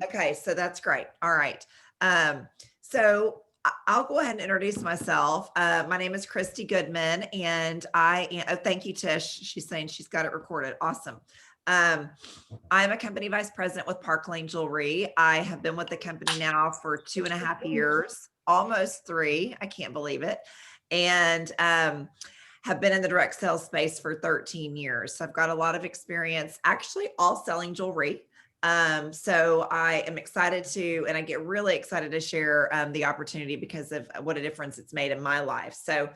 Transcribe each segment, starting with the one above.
Okay, so that's great. All right. So I'll go ahead and introduce myself. My name is Christy Goodman, and I am, oh, thank you, Tish. She's saying she's got it recorded. Awesome. Um, I'm a company vice president with Park Lane Jewelry. I have been with the company now for 2.5 years, almost 3. I can't believe it. And have been in the direct sales space for 13 years. So I've got a lot of experience actually all selling jewelry. So I am excited to, and I get really excited to share the opportunity because of what a difference it's made in my life. So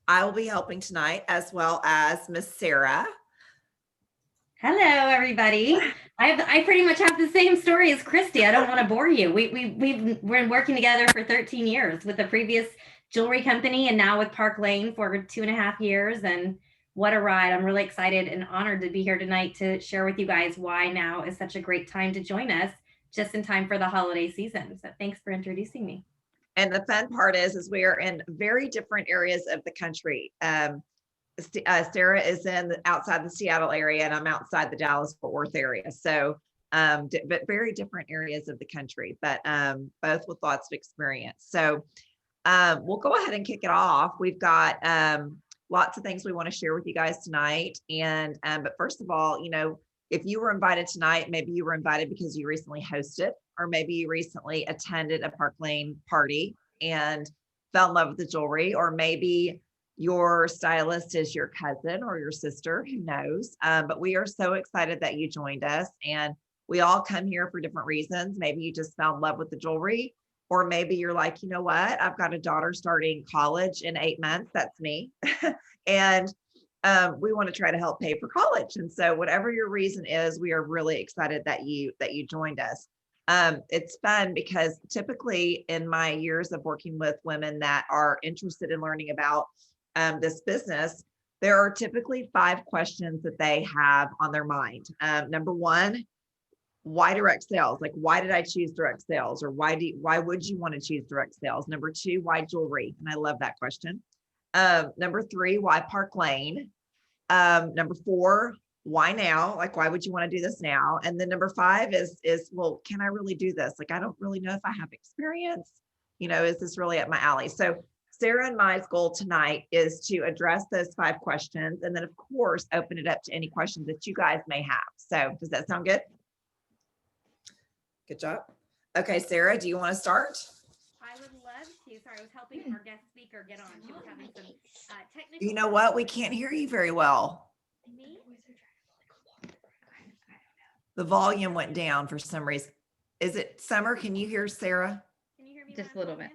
I will be helping tonight, as well as Miss Sarah. Hello, everybody. I pretty much have the same story as Christy. I don't want to bore you. We've been working together for 13 years with the previous jewelry company and now with Park Lane for 2.5 years. And what a ride. I'm really excited and honored to be here tonight to share with you guys why now is such a great time to join us just in time for the holiday season. So thanks for introducing me. And the fun part is we are in very different areas of the country. Sarah is outside the Seattle area, and I'm outside the Dallas-Fort Worth area. So, but very different areas of the country, but both with lots of experience. So we'll go ahead and kick it off. We've got lots of things we want to share with you guys tonight. And but first of all, if you were invited tonight, maybe you were invited because you recently hosted, or maybe you recently attended a Park Lane party and fell in love with the jewelry, or maybe your stylist is your cousin or your sister, who knows? But we are so excited that you joined us, and we all come here for different reasons. Maybe you just fell in love with the jewelry, or maybe you're like, you know what? I've got a daughter starting college in 8 months. That's me. And we want to try to help pay for college. And so whatever your reason is, we are really excited that you joined us. It's fun because typically in my years of working with women that are interested in learning about this business, there are typically 5 questions that they have on their mind. Number 1, why direct sales? Like, why did I choose direct sales? Or why would you want to choose direct sales? Number 2, why jewelry? And I love that question. Number 3, why Park Lane? Number 4, why now? Like, why would you want to do this now? And then number 5 is, well, can I really do this? Like, I don't really know if I have experience, is this really up my alley? So Sarah and my goal tonight is to address those 5 questions, and then of course, open it up to any questions that you guys may have. So does that sound good? Good job. Okay, Sarah, do you want to start? I would love to. Sorry, I was helping our guest speaker get on. She was having some technical. You know what? We can't hear you very well. Me? The volume went down for some reason. Is it Summer? Can you hear Sarah? Can you hear me? Just a little bit.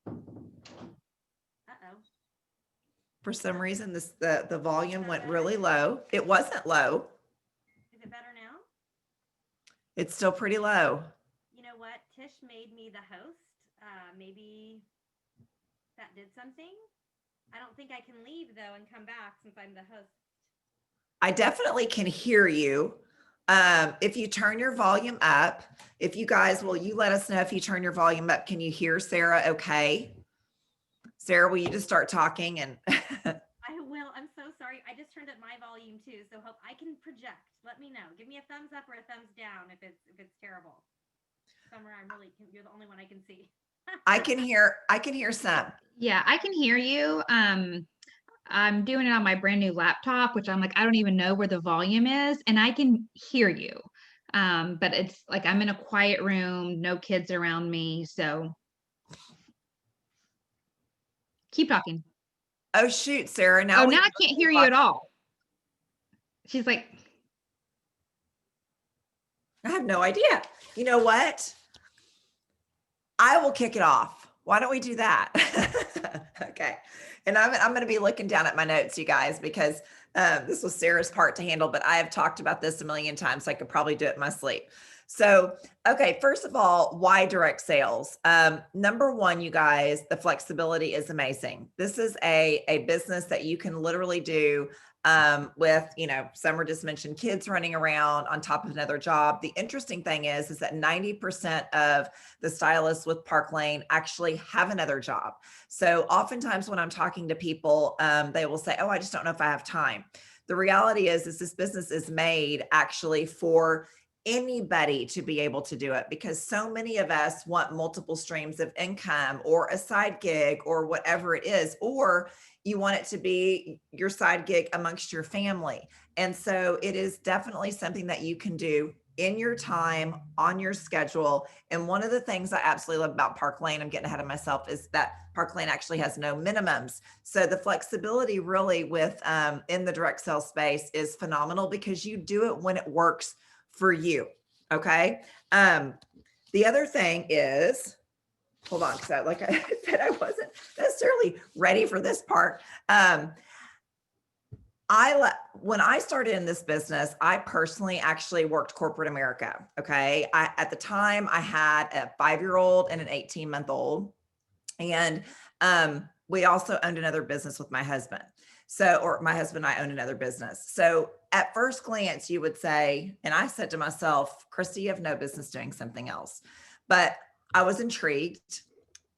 Uh-oh. For some reason, the volume went really low. It wasn't low. Is it better now? It's still pretty low. You know what? Tish made me the host. Maybe that did something. I don't think I can leave though and come back since I'm the host. I definitely can hear you. If you turn your volume up, if you guys, will you let us know if you turn your volume up? Can you hear Sarah okay? Sarah, will you just start talking? And I will. I'm so sorry. I just turned up my volume too, so hope I can project. Let me know. Give me a thumbs up or a thumbs down if it's terrible. Summer, you're the only one I can see. I can hear some. Yeah, I can hear you. I'm doing it on my brand new laptop, which I'm like, I don't even know where the volume is, and I can hear you. But it's like I'm in a quiet room, no kids around me, so keep talking. Oh shoot, Sarah. Now I can't hear you at all. She's like, I have no idea. You know what? I will kick it off. Why don't we do that? Okay. And I'm going to be looking down at my notes, you guys, because this was Sarah's part to handle, but I have talked about this a million times. So I could probably do it in my sleep. So, okay, first of all, why direct sales? Number 1, you guys, the flexibility is amazing. This is a business that you can literally do with, Summer just mentioned kids running around on top of another job. The interesting thing is that 90% of the stylists with Park Lane actually have another job. So oftentimes when I'm talking to people, they will say, oh, I just don't know if I have time. The reality is this business is made actually for anybody to be able to do it, because so many of us want multiple streams of income or a side gig or whatever it is, or you want it to be your side gig amongst your family. And so it is definitely something that you can do in your time, on your schedule. And one of the things I absolutely love about Park Lane, I'm getting ahead of myself, is that Park Lane actually has no minimums. So the flexibility really with in the direct sale space is phenomenal, because you do it when it works for you. Okay. The other thing is, hold on, because like I said, I wasn't necessarily ready for this part. When I started in this business, I personally actually worked corporate America. Okay. At the time I had a 5-year-old and an 18-month-old. And we also owned another business with my husband. So, or my husband and I owned another business. So at first glance, you would say, and I said to myself, Christy, you have no business doing something else. But I was intrigued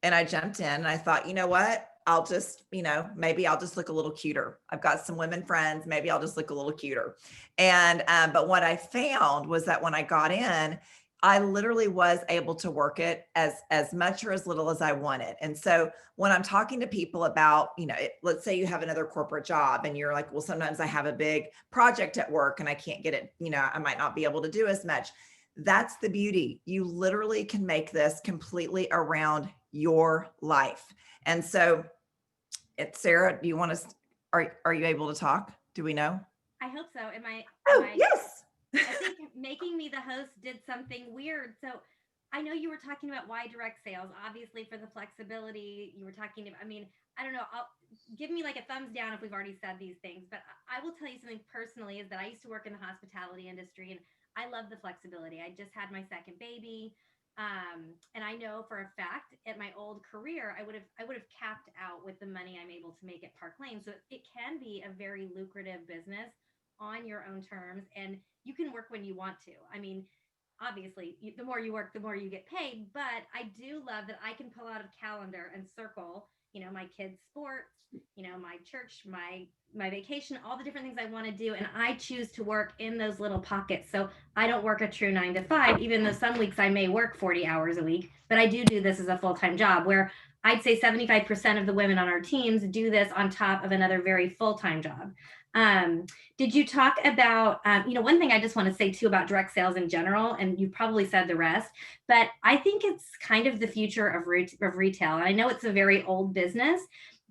and I jumped in and I thought, you know what? I'll just, maybe I'll just look a little cuter. I've got some women friends. Maybe I'll just look a little cuter. And, but what I found was that when I got in, I literally was able to work it as much or as little as I wanted. And so when I'm talking to people about, let's say you have another corporate job and you're like, well, sometimes I have a big project at work and I can't get it, I might not be able to do as much. That's the beauty. You literally can make this completely around your life. And so Sarah, do you want to, are you able to talk? Do we know? I hope so. Am I? Yes. I think making me the host did something weird. So I know you were talking about why direct sales, obviously for the flexibility you were talking about. I mean, I don't know. Give me like a thumbs down if we've already said these things, but I will tell you something personally is that I used to work in the hospitality industry and I love the flexibility. I just had my second baby. And I know for a fact at my old career, I would have capped out with the money I'm able to make at Park Lane. So it can be a very lucrative business on your own terms, and you can work when you want to. I mean, obviously, the more you work, the more you get paid. But I do love that I can pull out a calendar and circle, my kids' sports, my church, my vacation, all the different things I want to do. And I choose to work in those little pockets. So I don't work a true 9 to 5, even though some weeks I may work 40 hours a week, but I do this as a full-time job where I'd say 75% of the women on our teams do this on top of another very full-time job. Did you talk about, one thing I just want to say too about direct sales in general, and you probably said the rest, but I think it's kind of the future of retail. And I know it's a very old business,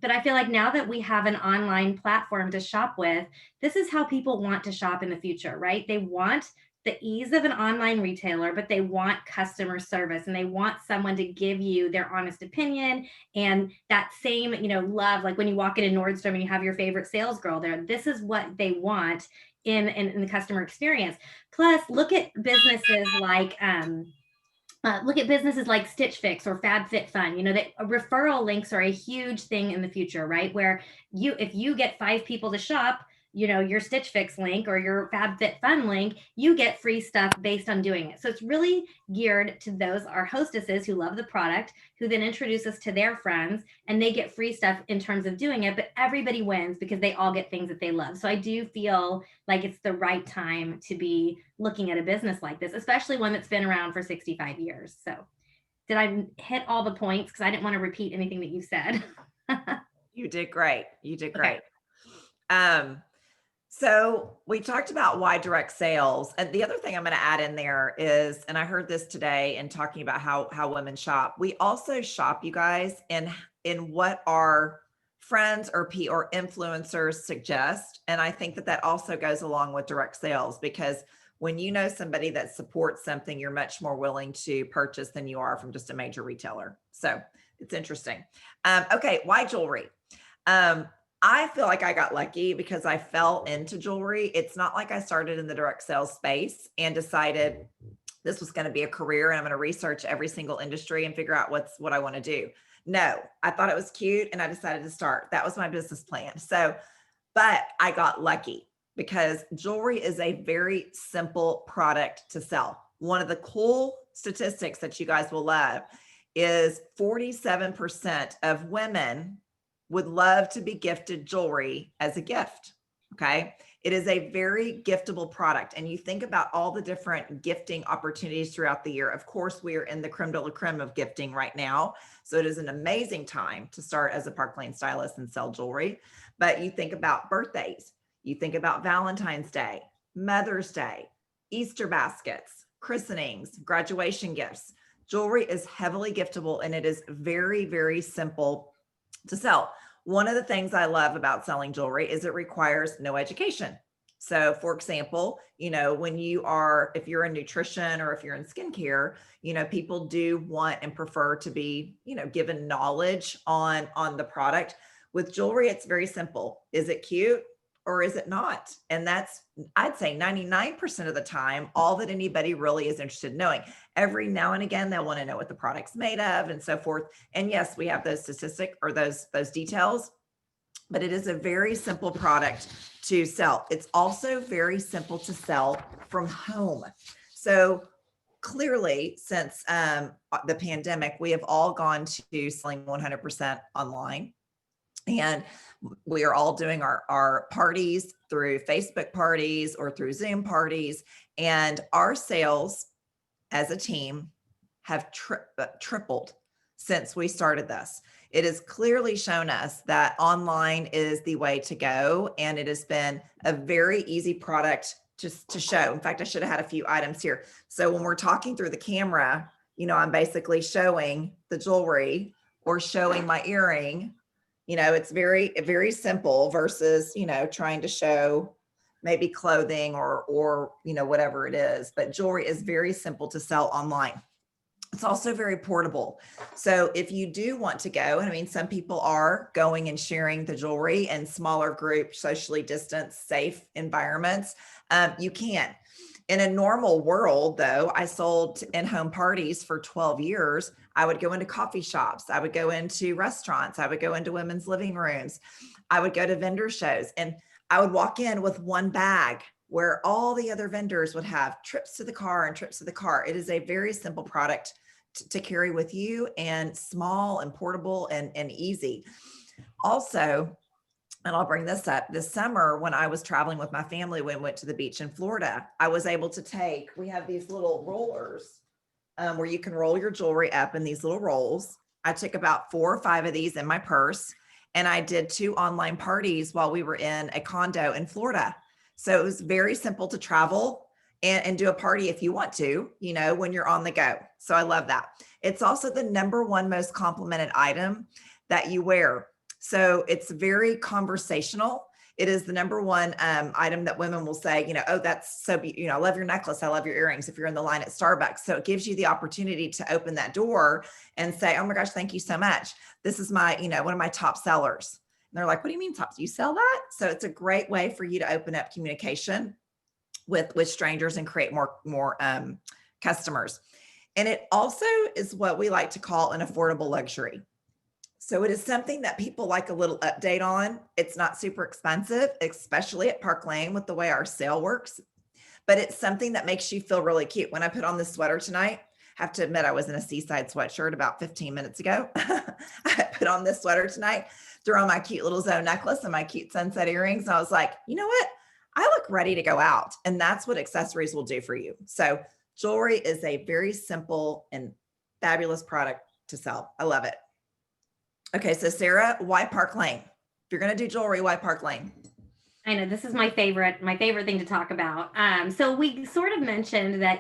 but I feel like now that we have an online platform to shop with, this is how people want to shop in the future, right? They want the ease of an online retailer, but they want customer service and they want someone to give you their honest opinion and that same, love, like when you walk into Nordstrom and you have your favorite sales girl there, this is what they want in the customer experience. Plus, look at businesses like, Stitch Fix or FabFitFun. That referral links are a huge thing in the future, right? Where if you get 5 people to shop, your Stitch Fix link or your FabFitFun link, you get free stuff based on doing it. So it's really geared to our hostesses who love the product, who then introduce us to their friends and they get free stuff in terms of doing it, but everybody wins because they all get things that they love. So I do feel like it's the right time to be looking at a business like this, especially one that's been around for 65 years. So did I hit all the points? Because I didn't want to repeat anything that you said. You did great. You did great. Okay. So we talked about why direct sales. And the other thing I'm going to add in there is, and I heard this today in talking about how women shop, we also shop, you guys, in what our friends or influencers suggest. And I think that also goes along with direct sales, because when you know somebody that supports something, you're much more willing to purchase than you are from just a major retailer. So it's interesting. Okay. Why jewelry? I feel like I got lucky because I fell into jewelry. It's not like I started in the direct sales space and decided this was going to be a career and I'm going to research every single industry and figure out what I want to do. No, I thought it was cute and I decided to start. That was my business plan. So, but I got lucky because jewelry is a very simple product to sell. One of the cool statistics that you guys will love is 47% of women would love to be gifted jewelry as a gift. Okay. It is a very giftable product. And you think about all the different gifting opportunities throughout the year. Of course, we are in the creme de la creme of gifting right now. So it is an amazing time to start as a Park Lane stylist and sell jewelry. But you think about birthdays, you think about Valentine's Day, Mother's Day, Easter baskets, christenings, graduation gifts. Jewelry is heavily giftable and it is very, very simple to sell. One of the things I love about selling jewelry is it requires no education. So for example, when if you're in nutrition or if you're in skincare, people do want and prefer to be, given knowledge on the product. With jewelry, it's very simple. Is it cute or is it not? And that's, I'd say 99% of the time, all that anybody really is interested in knowing. Every now and again, they'll want to know what the product's made of and so forth. And yes, we have those statistics or those details, but it is a very simple product to sell. It's also very simple to sell from home. So clearly, since the pandemic, we have all gone to selling 100% online. And we are all doing our parties through Facebook parties or through Zoom parties. And our sales as a team have tripled since we started this. It has clearly shown us that online is the way to go. And it has been a very easy product to show. In fact, I should have had a few items here. So when we're talking through the camera, I'm basically showing the jewelry or showing my earring. It's very, very simple versus, trying to show maybe clothing or, whatever it is. But jewelry is very simple to sell online. It's also very portable. So if you do want to go, and I mean, some people are going and sharing the jewelry in smaller group, socially distanced, safe environments, you can. In a normal world, though, I sold in-home parties for 12 years. I would go into coffee shops. I would go into restaurants. I would go into women's living rooms. I would go to vendor shows and I would walk in with one bag where all the other vendors would have trips to the car and trips to the car. It is a very simple product to carry with you and small and portable and easy. Also, and I'll bring this up, this summer when I was traveling with my family, when we went to the beach in Florida, I was able to we have these little rollers where you can roll your jewelry up in these little rolls. I took about 4 or 5 of these in my purse and I did 2 online parties while we were in a condo in Florida. So it was very simple to travel and do a party if you want to, when you're on the go. So I love that. It's also the #1 most complimented item that you wear. So it's very conversational. It is the #1 item that women will say, oh, that's so, I love your necklace. I love your earrings if you're in the line at Starbucks. So it gives you the opportunity to open that door and say, oh my gosh, thank you so much. This is my, one of my top sellers. And they're like, what do you mean top? You sell that? So it's a great way for you to open up communication with strangers and create more customers. And it also is what we like to call an affordable luxury. So it is something that people like a little update on. It's not super expensive, especially at Park Lane with the way our sale works, but it's something that makes you feel really cute. When I put on this sweater tonight, I have to admit I was in a seaside sweatshirt about 15 minutes ago. I put on this sweater tonight, threw on my cute little Zoe necklace and my cute sunset earrings. And I was like, you know what? I look ready to go out. And that's what accessories will do for you. So jewelry is a very simple and fabulous product to sell. I love it. Okay, so Sarah, why Park Lane? If you're going to do jewelry, why Park Lane? I know this is my favorite thing to talk about. So we sort of mentioned that,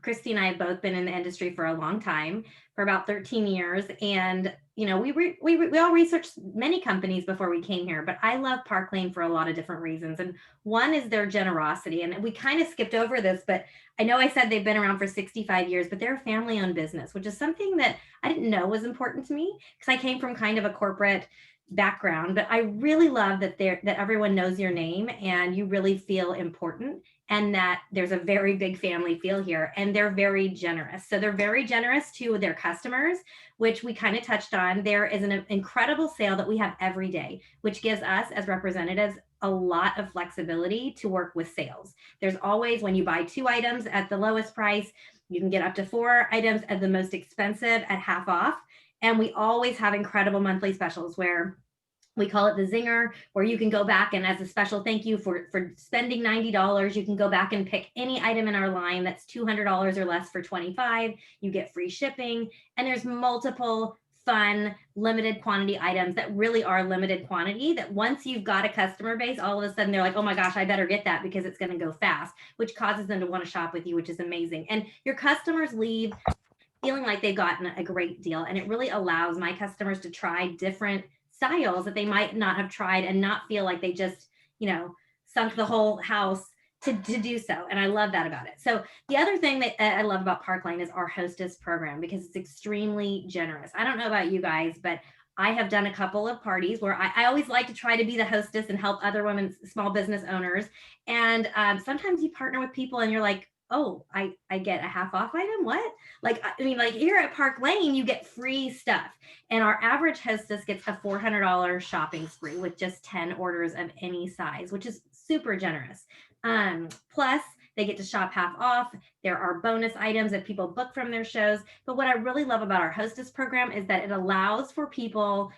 Christy and I have both been in the industry for a long time, for about 13 years. And, we all researched many companies before we came here, but I love Park Lane for a lot of different reasons. And one is their generosity. And we kind of skipped over this, but I know I said they've been around for 65 years, but they're a family-owned business, which is something that I didn't know was important to me because I came from kind of a corporate background, but I really love that everyone knows your name and you really feel important and that there's a very big family feel here and they're very generous. So they're very generous to their customers, which we kind of touched on. There is an incredible sale that we have every day, which gives us as representatives a lot of flexibility to work with sales. There's always, when you buy 2 items at the lowest price, you can get up to 4 items at the most expensive at half off. And we always have incredible monthly specials where We call it the Zinger, where you can go back and as a special thank you for spending $90, you can go back and pick any item in our line that's $200 or less for $25. You get free shipping, and there's multiple fun limited quantity items that really are limited quantity that once you've got a customer base, all of a sudden they're like, oh my gosh, I better get that because it's going to go fast, which causes them to want to shop with you, which is amazing. And your customers leave feeling like they've gotten a great deal. And it really allows my customers to try different styles that they might not have tried and not feel like they just, sunk the whole house to do so. And I love that about it. So the other thing that I love about Park Lane is our hostess program because it's extremely generous. I don't know about you guys, but I have done a couple of parties where I always like to try to be the hostess and help other women, small business owners. And sometimes you partner with people and you're like, oh, I get a half off item. What? Like here at Park Lane, you get free stuff. And our average hostess gets a $400 shopping spree with just 10 orders of any size, which is super generous. Plus, they get to shop half off. There are bonus items that people book from their shows. But what I really love about our hostess program is that it allows for people,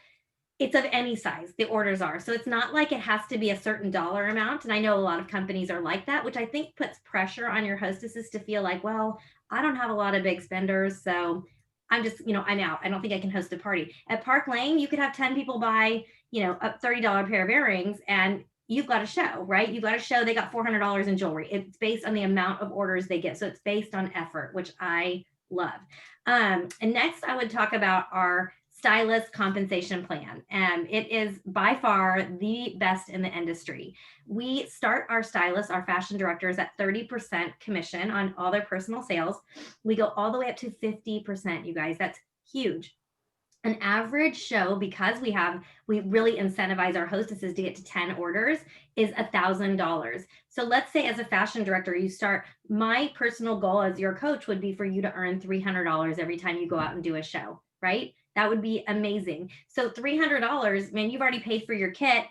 it's of any size, the orders are. So it's not like it has to be a certain dollar amount. And I know a lot of companies are like that, which I think puts pressure on your hostesses to feel like, well, I don't have a lot of big spenders. So I'm just, I'm out. I don't think I can host a party. At Park Lane, you could have 10 people buy, a $30 pair of earrings and you've got a show, right? You've got a show. They got $400 in jewelry. It's based on the amount of orders they get. So it's based on effort, which I love. And next I would talk about our stylist compensation plan. And it is by far the best in the industry. We start our stylists, our fashion directors at 30% commission on all their personal sales. We go all the way up to 50%, you guys. That's huge. An average show, because we really incentivize our hostesses to get to 10 orders, is $1,000. So let's say as a fashion director, you start, my personal goal as your coach would be for you to earn $300 every time you go out and do a show, right? That would be amazing. So $300, man, you've already paid for your kit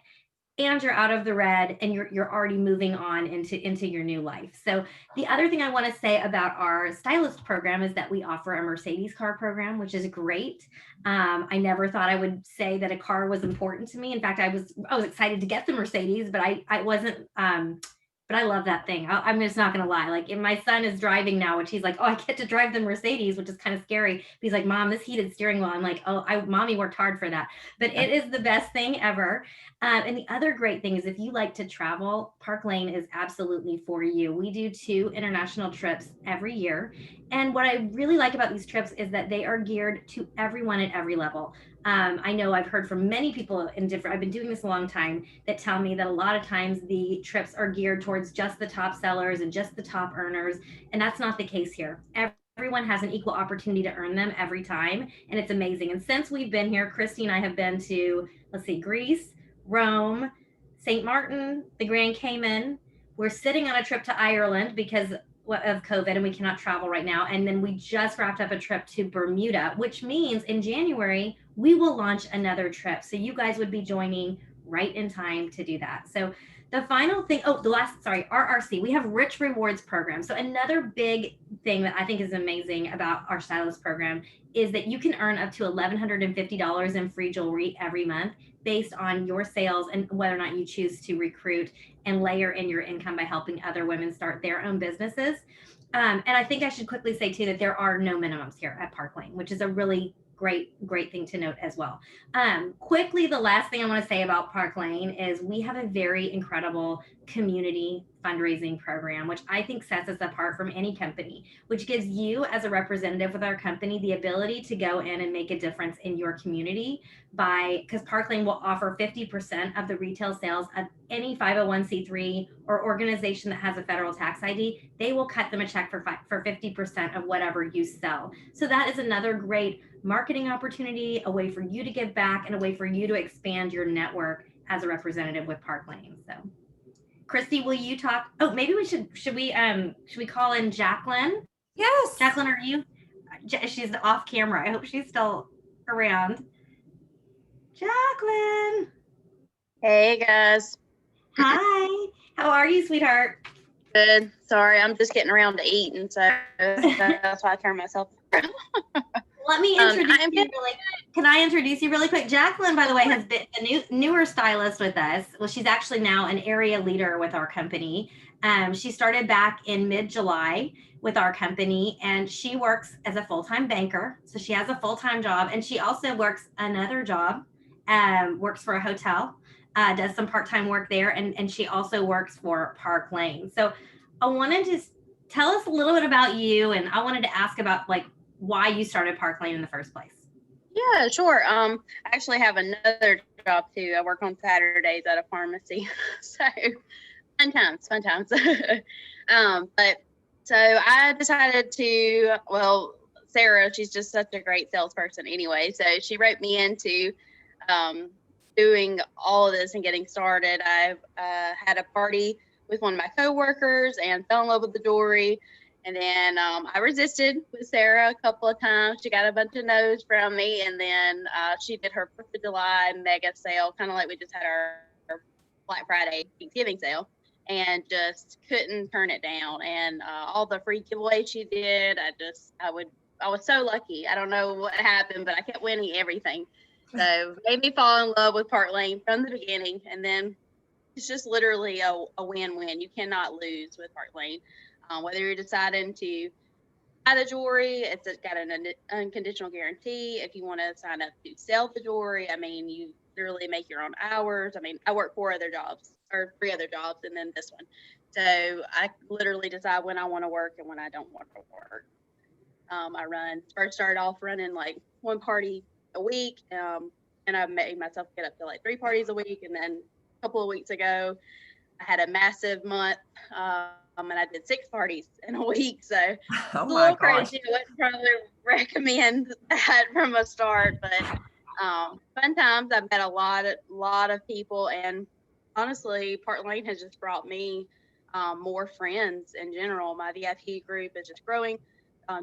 and you're out of the red and you're already moving on into your new life. So the other thing I want to say about our stylist program is that we offer a Mercedes car program, which is great. I never thought I would say that a car was important to me. In fact, I was excited to get the Mercedes, but I wasn't, but I love that thing. I'm just not going to lie. Like, if my son is driving now, which he's like, oh, I get to drive the Mercedes, which is kind of scary. He's like, Mom, this heated steering wheel. I'm like, oh, Mommy worked hard for that. But it is the best thing ever. And the other great thing is if you like to travel, Park Lane is absolutely for you. We do 2 international trips every year. And what I really like about these trips is that they are geared to everyone at every level. I know I've heard from many people I've been doing this a long time, that tell me that a lot of times the trips are geared towards just the top sellers and just the top earners. And that's not the case here. Everyone has an equal opportunity to earn them every time. And it's amazing. And since we've been here, Christy and I have been to, Greece, Rome, St. Martin, the Grand Cayman. We're sitting on a trip to Ireland because of COVID and we cannot travel right now. And then we just wrapped up a trip to Bermuda, which means in January, we will launch another trip. So you guys would be joining right in time to do that. So the final thing, RRC, we have rich rewards program. So another big thing that I think is amazing about our stylist program is that you can earn up to $1,150 in free jewelry every month based on your sales and whether or not you choose to recruit and layer in your income by helping other women start their own businesses. And I think I should quickly say too that there are no minimums here at Park Lane, which is a really great thing to note as well. Quickly, the last thing I want to say about Park Lane is we have a very incredible community fundraising program, which I think sets us apart from any company, which gives you as a representative with our company the ability to go in and make a difference in your community because Park Lane will offer 50% of the retail sales of any 501c3 or organization that has a federal tax ID. They will cut them a check for 50% of whatever you sell. So that is another great marketing opportunity, a way for you to give back, and a way for you to expand your network as a representative with Park Lane. So, Christy, will you talk? Oh, maybe we should we call in Jacqueline? Yes. Jacqueline, are you? She's off camera. I hope she's still around. Jacqueline. Hey guys. Hi. How are you, sweetheart? Good. Sorry, I'm just getting around to eating, so that's why I turned myself around. Let me introduce you can I introduce you really quick? Jacqueline, by the way, has been a newer stylist with us. Well, she's actually now an area leader with our company. She started back in mid-July with our company, and she works as a full-time banker. So she has a full-time job, and she also works another job, works for a hotel, does some part-time work there, and she also works for Park Lane. So I wanted to tell us a little bit about you, and I wanted to ask about like why you started Park Lane in the first place. Yeah, sure. I actually have another job too. I work on Saturdays at a pharmacy. So fun times, fun times. But so I decided to, well, Sarah, she's just such a great salesperson anyway. So she roped me into doing all of this and getting started. I had a party with one of my coworkers and fell in love with the jewelry. And then I resisted with Sarah a couple of times. She got a bunch of no's from me. And then she did her 4th of July mega sale, kind of like we just had our Black Friday Thanksgiving sale, and just couldn't turn it down. And all the free giveaways she did, I was so lucky. I don't know what happened, but I kept winning everything. So made me fall in love with Park Lane from the beginning. And then it's just literally a win-win. You cannot lose with Park Lane. Whether you're deciding to buy the jewelry, it's got an unconditional guarantee. If you want to sign up to sell the jewelry, I mean, you literally make your own hours. I mean, I work 3 other jobs, and then this one. So I literally decide when I want to work and when I don't want to work. I first started off running like 1 party a week, and I made myself get up to like 3 parties a week. And then a couple of weeks ago, I had a massive month. And I did 6 parties in a week. So Oh it's a my little gosh. crazy. I wouldn't probably recommend that from a start, but fun times. I've met a lot of people, and honestly, Park Lane has just brought me more friends in general. My VIP group is just growing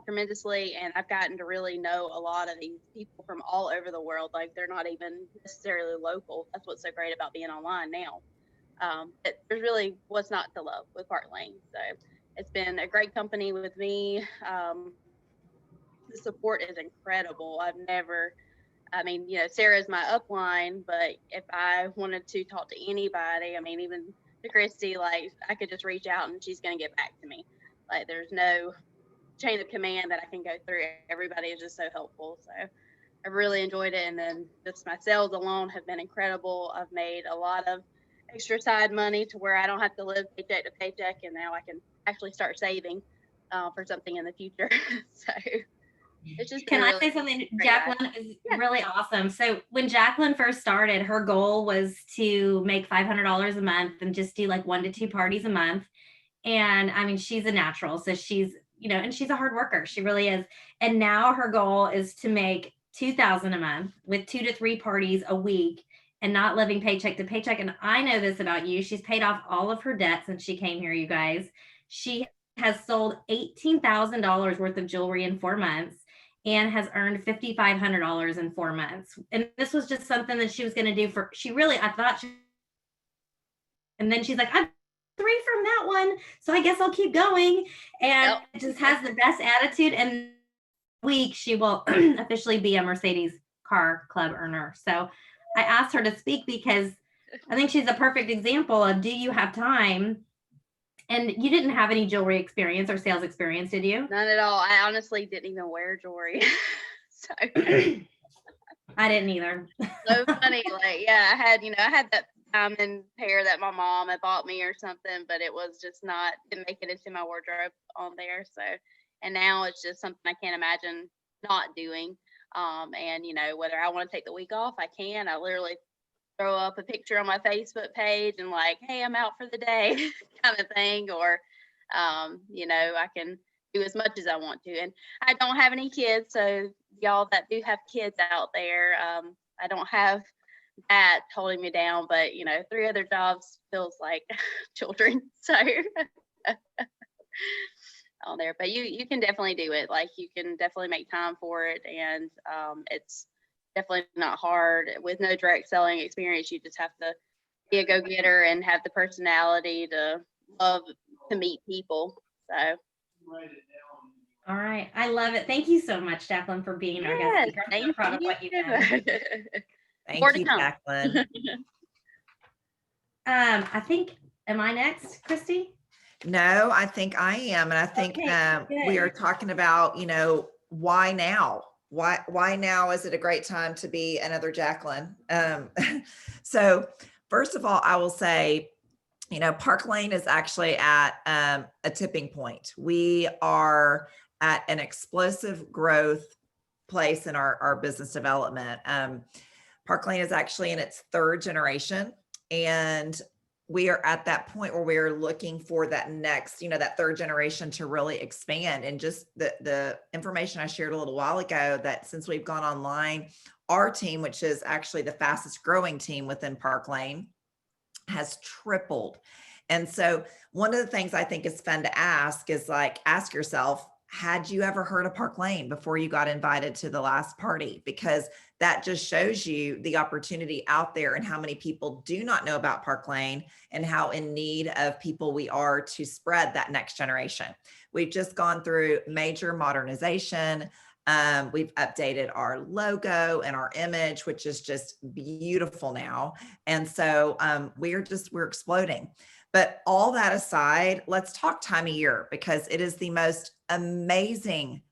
tremendously, and I've gotten to really know a lot of these people from all over the world. Like, they're not even necessarily local. That's what's so great about being online now. There's really what's not to love with Park Lane. So it's been a great company with me. The support is incredible. I mean, Sarah's my upline, but if I wanted to talk to anybody, I mean, even to Christy, like, I could just reach out and she's going to get back to me. Like, there's no chain of command that I can go through. Everybody is just so helpful. So I've really enjoyed it. And then just my sales alone have been incredible. I've made a lot of extra side money to where I don't have to live paycheck to paycheck, and now I can actually start saving for something in the future. So it's just Can I say something? Jacqueline is really awesome. So when Jacqueline first started, her goal was to make $500 a month and just do like 1 to 2 parties a month. And I mean, she's a natural, so she's, and she's a hard worker. She really is. And now her goal is to make $2,000 a month with 2 to 3 parties a week, and not living paycheck to paycheck. And I know this about you. She's paid off all of her debt since she came here, you guys. She has sold $18,000 worth of jewelry in 4 months and has earned $5,500 in 4 months. And this was just something that she was going to do and then she's like, I'm 3 from that one, so I guess I'll keep going. And just has the best attitude. And week she will officially be a Mercedes Car Club earner. So I asked her to speak because I think she's a perfect example of, do you have time? And you didn't have any jewelry experience or sales experience, did you? None at all. I honestly didn't even wear jewelry. So I didn't either. So funny. Like, yeah, I had that diamond pair that my mom had bought me or something, but it was just didn't make it into my wardrobe on there. So, and now it's just something I can't imagine not doing. And whether I want to take the week off, I can. I literally throw up a picture on my Facebook page and like, hey, I'm out for the day kind of thing. Or, I can do as much as I want to. And I don't have any kids. So y'all that do have kids out there, I don't have that holding me down, but 3 other jobs feels like children. So on there, but you can definitely do it. Like, you can definitely make time for it, and it's definitely not hard. With no direct selling experience, you just have to be a go-getter and have the personality to love to meet people. So All right. I love it. Thank you so much, Jacqueline, for being our guest Yes, speaker. I'm so thank proud of you. what you've done. More Thank to you, come. Jacqueline. I think, am I next, Christy? No, I think I am. And I think Okay, we are good. talking about, why now? Why now is it a great time to be another Jacqueline? So first of all, I will say, Park Lane is actually at a tipping point. We are at an explosive growth place in our business development. Park Lane is actually in its third generation. And we are at that point where we're looking for that next, that third generation to really expand. And just the information I shared a little while ago, that since we've gone online, our team, which is actually the fastest growing team within Park Lane, has tripled. And so one of the things I think is fun to ask is ask yourself, had you ever heard of Park Lane before you got invited to the last party? Because that just shows you the opportunity out there and how many people do not know about Park Lane and how in need of people we are to spread that next generation. We've just gone through major modernization. We've updated our logo and our image, which is just beautiful now. And so we're exploding. But all that aside, let's talk time of year, because it is the most amazing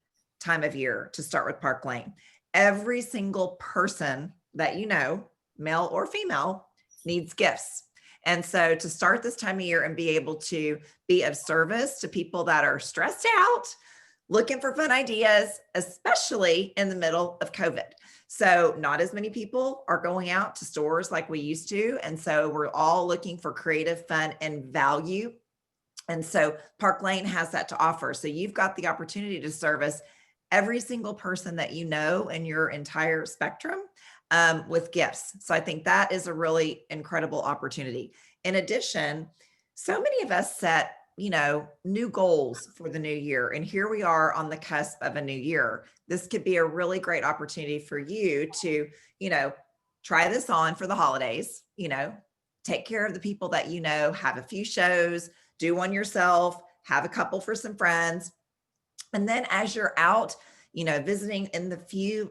time of year to start with Park Lane. Every single person that male or female, needs gifts. And so to start this time of year and be able to be of service to people that are stressed out, looking for fun ideas, especially in the middle of COVID. So not as many people are going out to stores like we used to. And so we're all looking for creative, fun, and value. And so Park Lane has that to offer. So you've got the opportunity to service every single person that you know in your entire spectrum with gifts. So I think that is a really incredible opportunity. In addition, so many of us set new goals for the new year. And here we are on the cusp of a new year. This could be a really great opportunity for you to, try this on for the holidays, take care of the people that have a few shows, do one yourself, have a couple for some friends. And then as you're out, visiting in the few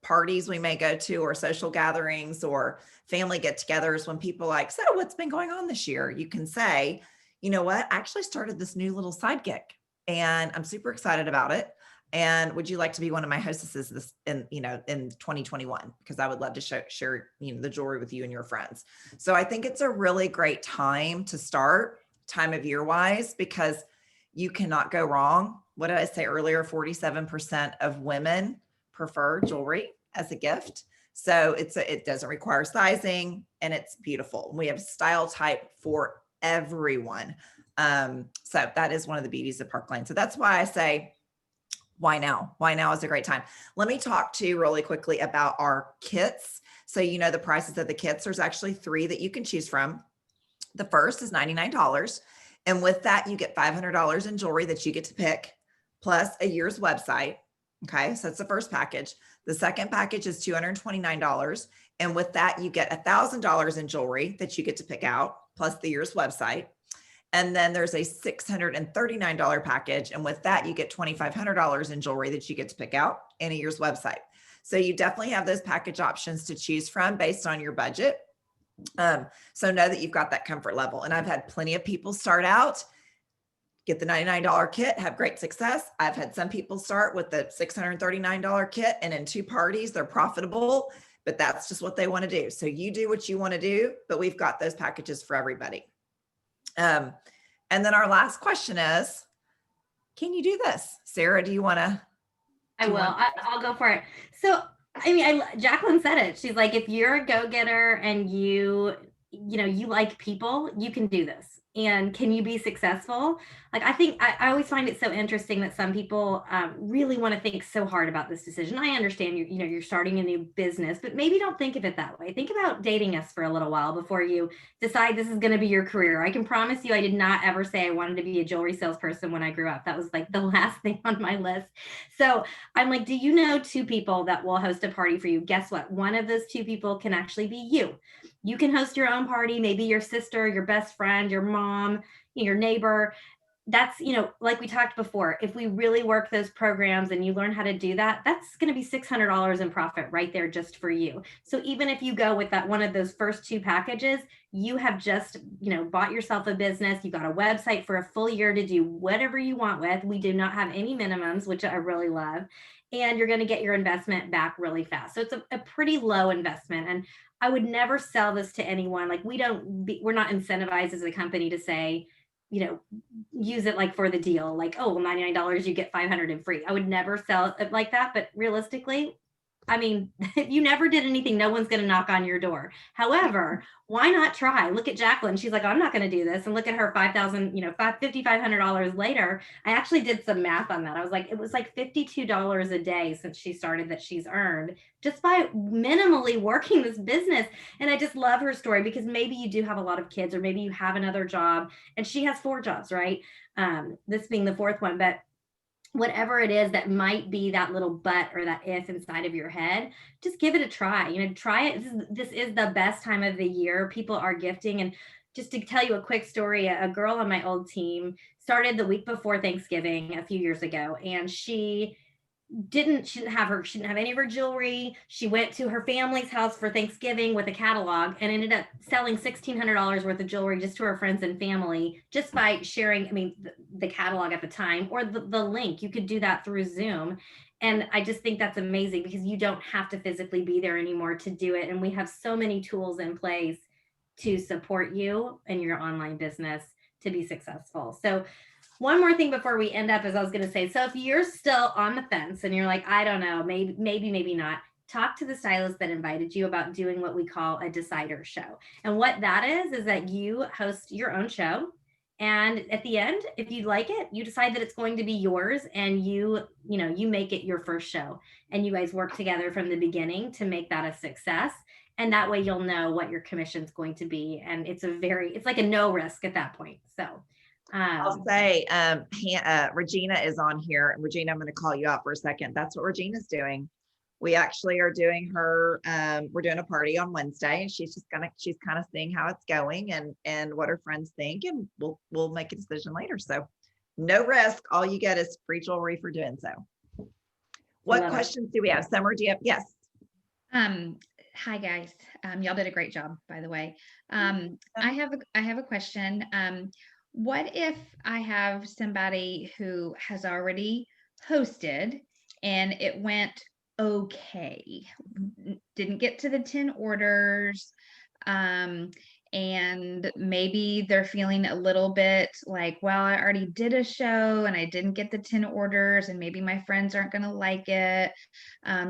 parties we may go to, or social gatherings or family get-togethers, when people are like, so what's been going on this year? You can say, you know what, I actually started this new little side gig and I'm super excited about it. And would you like to be one of my hostesses in 2021? Because I would love to share the jewelry with you and your friends. So I think it's a really great time to start, time of year wise, because you cannot go wrong. What did I say earlier? 47% of women prefer jewelry as a gift. So it doesn't require sizing and it's beautiful. We have style type for everyone. So that is one of the beauties of Park Lane. So that's why I say, why now? Why now is a great time. Let me talk to you really quickly about our kits. So the prices of the kits. There's actually 3 that you can choose from. The first is $99. And with that, you get $500 in jewelry that you get to pick, plus a year's website. Okay, so that's the first package. The second package is $229. And with that, you get $1,000 in jewelry that you get to pick out, plus the year's website. And then there's a $639 package. And with that, you get $2,500 in jewelry that you get to pick out and a year's website. So you definitely have those package options to choose from based on your budget. So know that you've got that comfort level. And I've had plenty of people start out, get the $99 kit, have great success. I've had some people start with the $639 kit and in 2 parties, they're profitable, but that's just what they want to do. So you do what you want to do, but we've got those packages for everybody. And then our last question is, can you do this? Sarah, do you want to? I will. I'll go for it. So, Jacqueline said it. She's like, if you're a go-getter and you like people, you can do this. And can you be successful? I always find it so interesting that some people really want to think so hard about this decision. I understand you're starting a new business, but maybe don't think of it that way. Think about dating us for a little while before you decide this is going to be your career. I can promise you, I did not ever say I wanted to be a jewelry salesperson when I grew up. That was like the last thing on my list. So I'm like, do you know 2 people that will host a party for you? Guess what? One of those 2 people can actually be you. You can host your own party, maybe your sister, your best friend, your mom, your neighbor. that's, like we talked before, if we really work those programs and you learn how to do that, that's going to be $600 in profit right there just for you. So even if you go with that one of those first 2 packages, you have just, bought yourself a business. You got a website for a full year to do whatever you want with. We do not have any minimums, which I really love. And you're going to get your investment back really fast. So it's a pretty low investment. And I would never sell this to anyone. Like we're not incentivized as a company to say, use it like for the deal, like, oh, well, $99, you get 500 in free. I would never sell it like that. But realistically, I mean, if you never did anything, no one's going to knock on your door. However, why not try? Look at Jacqueline. She's like, I'm not going to do this. And look at her $5,500 later. I actually did some math on that. I was like, it was like $52 a day since she started that she's earned just by minimally working this business. And I just love her story because maybe you do have a lot of kids or maybe you have another job, and she has 4 jobs, right? This being the 4th one, but whatever it is that might be that little but or that if inside of your head, just give it a try. Try it. This is the best time of the year. People are gifting. And just to tell you a quick story, a girl on my old team started the week before Thanksgiving a few years ago, and she didn't have any of her jewelry. She went to her family's house for Thanksgiving with a catalog and ended up selling $1,600 worth of jewelry just to her friends and family, just by sharing, the catalog at the time, or the link. You could do that through Zoom. And I just think that's amazing because you don't have to physically be there anymore to do it. And we have so many tools in place to support you and your online business to be successful. So one more thing before we end up is I was going to say, so if you're still on the fence and you're like, I don't know, maybe not, talk to the stylist that invited you about doing what we call a decider show. And what that is that you host your own show. And at the end, if you like it, you decide that it's going to be yours, and you make it your first show, and you guys work together from the beginning to make that a success. And that way you'll know what your commission's going to be. And it's like a no risk at that point. So I'll say, Regina is on here, and Regina, I'm going to call you out for a second. That's what Regina's doing. We actually are doing we're doing a party on Wednesday, and she's kind of seeing how it's going and what her friends think, and we'll make a decision later. So no risk. All you get is free jewelry for doing so. What questions do we have? Summer, do you have? Yes. Hi guys. Y'all did a great job, by the way. I have a question. What if I have somebody who has already hosted and it went okay, didn't get to the 10 orders, and maybe they're feeling a little bit like, well, I already did a show and I didn't get the 10 orders and maybe my friends aren't going to like it.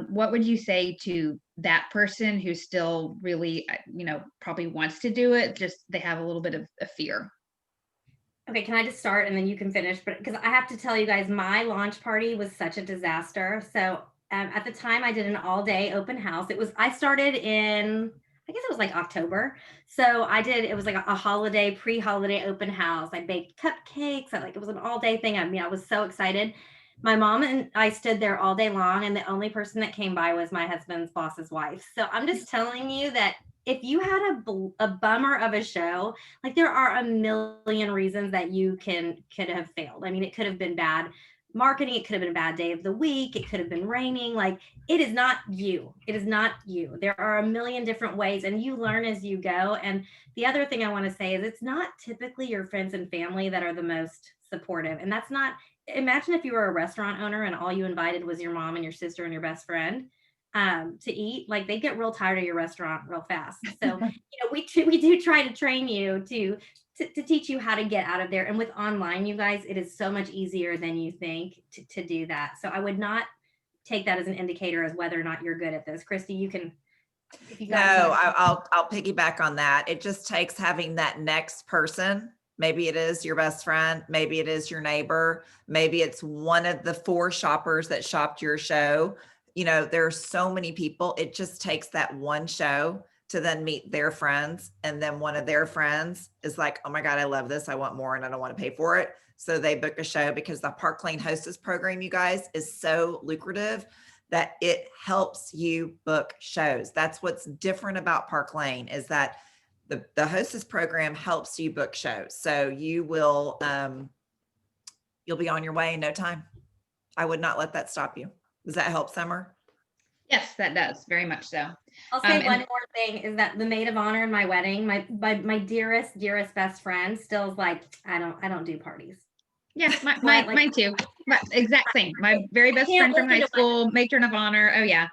What would you say to that person who still really, probably wants to do it, just they have a little bit of a fear? Okay, can I just start and then you can finish? But because I have to tell you guys, my launch party was such a disaster. So at the time I did an all-day open house. I started in, I guess it was like October. So it was like a pre-holiday open house. I baked cupcakes. It was an all-day thing. I was so excited. My mom and I stood there all day long, and the only person that came by was my husband's boss's wife. So I'm just telling you that if you had a bummer of a show, like there are a million reasons that you could have failed. It could have been bad marketing. It could have been a bad day of the week. It could have been raining. Like, it is not you. It is not you. There are a million different ways, and you learn as you go. And the other thing I want to say is it's not typically your friends and family that are the most supportive. And that's not, imagine if you were a restaurant owner and all you invited was your mom and your sister and your best friend to eat. Like, they get real tired of your restaurant real fast. So, we do try to train you to teach you how to get out of there. And with online, you guys, it is so much easier than you think to do that. So I would not take that as an indicator as whether or not you're good at this. Christy, you can. I'll piggyback on that. It just takes having that next person. Maybe it is your best friend. Maybe it is your neighbor. Maybe it's one of the 4 shoppers that shopped your show. There are so many people. It just takes that one show to then meet their friends. And then one of their friends is like, oh my God, I love this. I want more and I don't want to pay for it. So they book a show, because the Park Lane Hostess program, you guys, is so lucrative that it helps you book shows. That's what's different about Park Lane, is that the Hostess program helps you book shows. So you will, You'll be on your way in no time. I would not let that stop you. Does that help, Summer? Yes, that does, very much so. I'll say and- one more thing is that the maid of honor in my wedding, my dearest best friend still is like, I don't do parties. Yeah, Like- mine too. Exact same. My very best can't friend from listen high to one. school, matron of honor. Oh yeah.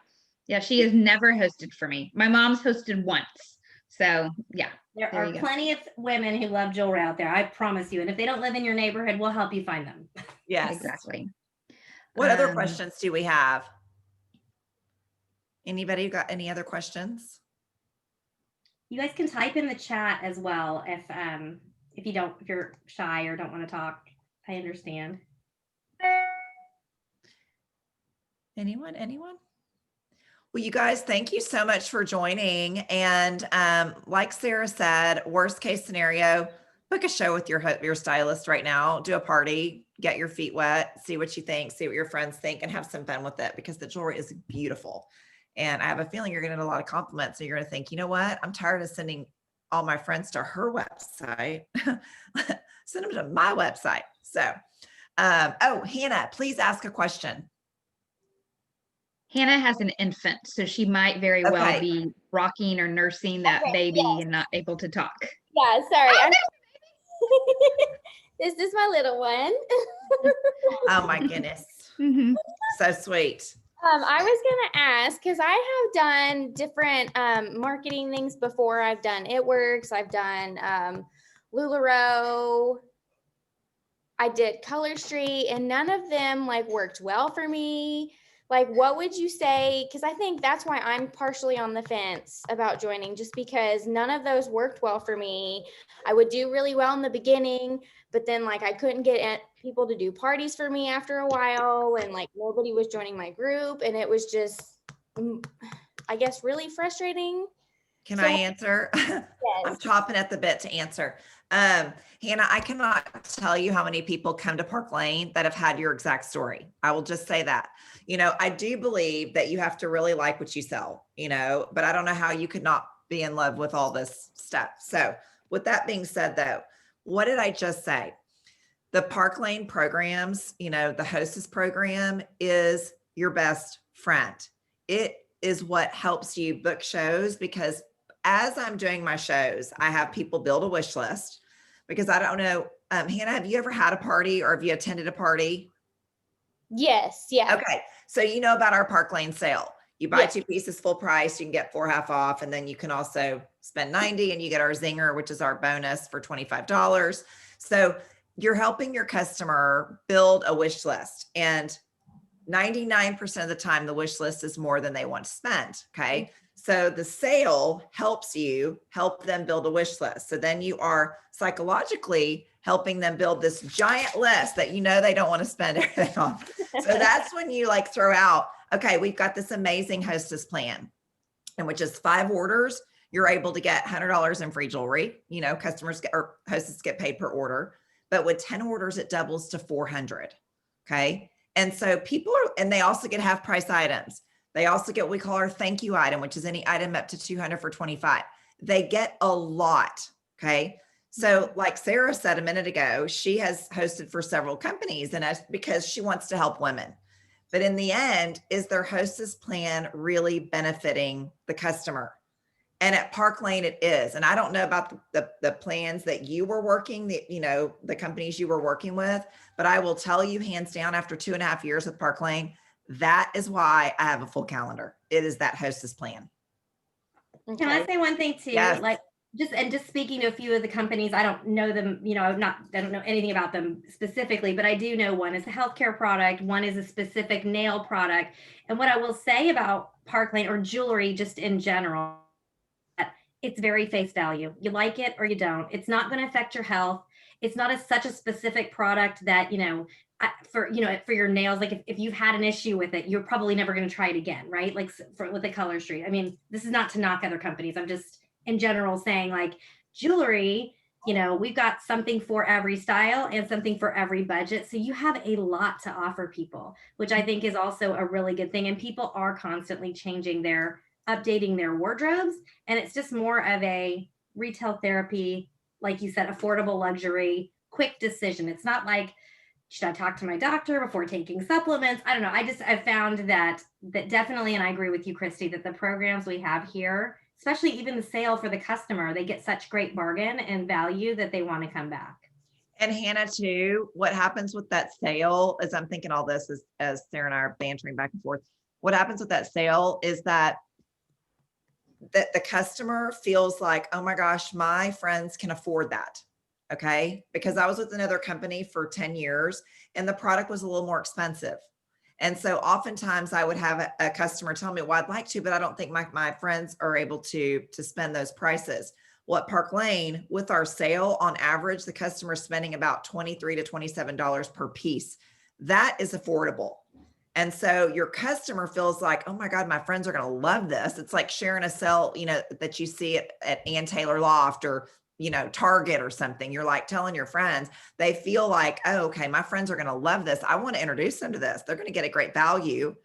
Yeah, she has never hosted for me. My mom's hosted once. So yeah. There There are you go. plenty of women who love jewelry out there. I promise you. And if they don't live in your neighborhood, we'll help you find them. Yes. Exactly. What other Um, questions do we have? Anybody got any other questions? You guys can type in the chat as well if you're shy or don't want to talk. I understand. Anyone? Well, you guys, thank you so much for joining. And like Sarah said, worst case scenario, book a show with your stylist right now, do a party, get your feet wet, see what you think, see what your friends think, and have some fun with it because the jewelry is beautiful. And I have a feeling you're going to get a lot of compliments. So you're going to think, you know what? I'm tired of sending all my friends to her website. Send them to my website. So, oh, Hannah, please ask a question. Hannah has an infant, so she might very well Okay. be rocking or nursing that Okay, baby yes. and not able to talk. Yeah, sorry. This is my little one. Oh my goodness. Mhm. So sweet. I was gonna ask because I have done different marketing things before. I've done It Works. I've done LuLaRoe. I did Color Street, and none of them like worked well for me. Like, what would you say? Because I think that's why I'm partially on the fence about joining, just because none of those worked well for me. I would do really well in the beginning, but then like I couldn't get people to do parties for me after a while, and like nobody was joining my group, and it was just, I guess, really frustrating. Can So- I answer? I'm Yes. chopping at the bit to answer. Hannah, I cannot tell you how many people come to Park Lane that have had your exact story. I will just say that. You know, I do believe that you have to really like what you sell, you know, but I don't know how you could not be in love with all this stuff. So with that being said though, what did I just say? The Park Lane programs, you know, the hostess program is your best friend. It is what helps you book shows because as I'm doing my shows, I have people build a wish list because I don't know, Hannah, have you ever had a party or have you attended a party? Yes. Yeah. Okay. So you know about our Park Lane sale. You buy Yeah. 2 pieces full price, you can get 4 half off, and then you can also spend 90 and you get our zinger, which is our bonus for $25. So you're helping your customer build a wish list. And 99% of the time, the wish list is more than they want to spend. Okay. So the sale helps you help them build a wish list. So then you are psychologically helping them build this giant list that you know they don't want to spend everything on. So that's when you like throw out, okay, we've got this amazing hostess plan, and which is 5 orders, you're able to get $100 in free jewelry. You know, customers get or hostess get paid per order, but with 10 orders, it doubles to 400. Okay. And so people are, and they also get half price items. They also get what we call our thank you item, which is any item up to 200 for 25. They get a lot. Okay. So like Sarah said a minute ago, she has hosted for several companies and that's because she wants to help women. But in the end, is their hostess plan really benefiting the customer? And at Park Lane, it is. And I don't know about the plans that you were working, the companies you were working with, but I will tell you hands down after 2.5 years with Park Lane, that is why I have a full calendar. It is that hostess plan. Can I Okay. say one thing too? Yes. Like just speaking to a few of the companies, I don't know them, I don't know anything about them specifically, but I do know one is a healthcare product, one is a specific nail product. And what I will say about Park Lane or jewelry just in general, it's very face value. You like it or you don't. It's not going to affect your health. It's not such a specific product that, for your nails, like if you've had an issue with it, you're probably never going to try it again, right? Like with the Color Street. I mean, this is not to knock other companies. I'm just in general saying like jewelry, we've got something for every style and something for every budget. So you have a lot to offer people, which I think is also a really good thing. And people are constantly updating their wardrobes. And it's just more of a retail therapy, like you said, affordable luxury, quick decision. It's not like should I talk to my doctor before taking supplements? I don't know. I've found that definitely, and I agree with you, Christy, that the programs we have here, especially even the sale for the customer, they get such great bargain and value that they want to come back. And Hannah too, what happens with that sale, as I'm thinking all this as Sarah and I are bantering back and forth, what happens with that sale is that the customer feels like, oh my gosh, my friends can afford that. Okay. Because I was with another company for 10 years and the product was a little more expensive. And so oftentimes I would have a customer tell me, well, I'd like to, but I don't think my friends are able to spend those prices. Well, at Park Lane, with our sale, on average, the customer is spending about $23 to $27 per piece. That is affordable. And so your customer feels like, oh my God, my friends are going to love this. It's like sharing a sale, that you see at Ann Taylor Loft or, Target or something. You're like telling your friends, they feel like, oh, okay, my friends are going to love this. I want to introduce them to this. They're going to get a great value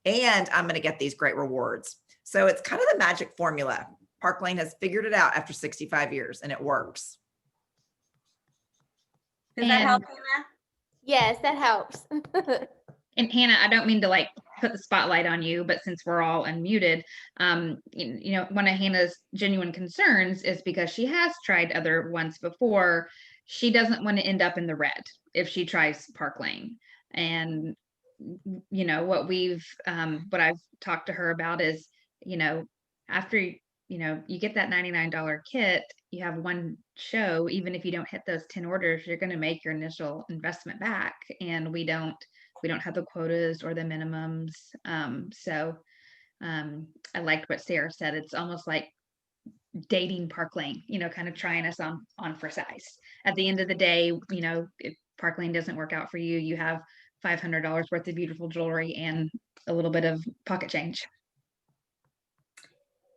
and I'm going to get these great rewards. So it's kind of the magic formula. Park Lane has figured it out after 65 years and it works. Does that And- help, Hannah? Yes, that helps. And Hannah, I don't mean to like put the spotlight on you, but since we're all unmuted, one of Hannah's genuine concerns is because she has tried other ones before. She doesn't want to end up in the red if she tries Park Lane. And what I've talked to her about is, after you get that $99 kit, you have one show. Even if you don't hit those 10 orders, you're going to make your initial investment back. And we don't have the quotas or the minimums. I liked what Sarah said. It's almost like dating Park Lane, kind of trying us on for size. At the end of the day, if Park Lane doesn't work out for you, you have $500 worth of beautiful jewelry and a little bit of pocket change.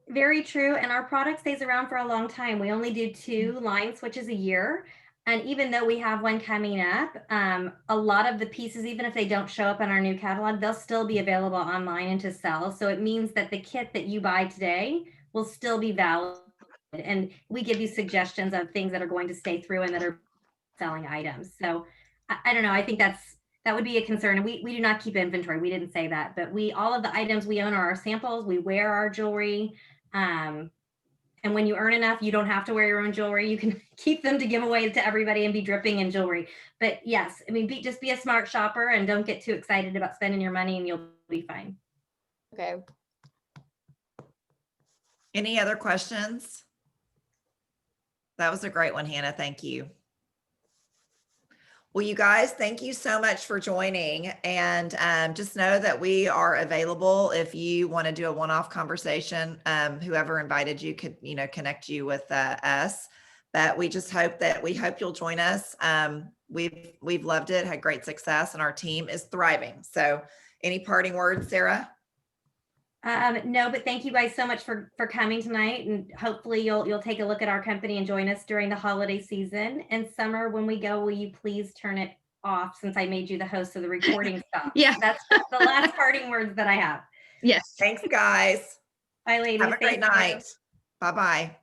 Very true. And our product stays around for a long time. We only do 2 line switches a year. And even though we have one coming up, a lot of the pieces, even if they don't show up in our new catalog, they'll still be available online and to sell. So it means that the kit that you buy today will still be valid. And we give you suggestions of things that are going to stay through and that are selling items. So I don't know. I think that would be a concern. And we do not keep inventory. We didn't say that, but all of the items we own are our samples. We wear our jewelry. And when you earn enough, you don't have to wear your own jewelry. You can keep them to give away to everybody and be dripping in jewelry. But yes, I mean, just be a smart shopper and don't get too excited about spending your money and you'll be fine. Okay. Any other questions? That was a great one, Hannah. Thank you. Well, you guys, thank you so much for joining. And just know that we are available if you want to do a one-off conversation. Whoever invited you could, connect you with us. But we hope you'll join us. We've loved it, had great success, and our team is thriving. So any parting words, Sarah? No, but thank you guys so much for coming tonight, and hopefully you'll take a look at our company and join us during the holiday season. And Summer, when we go, will you please turn it off since I made you the host of the recording stuff? Yeah. That's the last parting words that I have. Yes. Thanks, guys. Bye, ladies. Have a great Thank you. night. Bye-bye.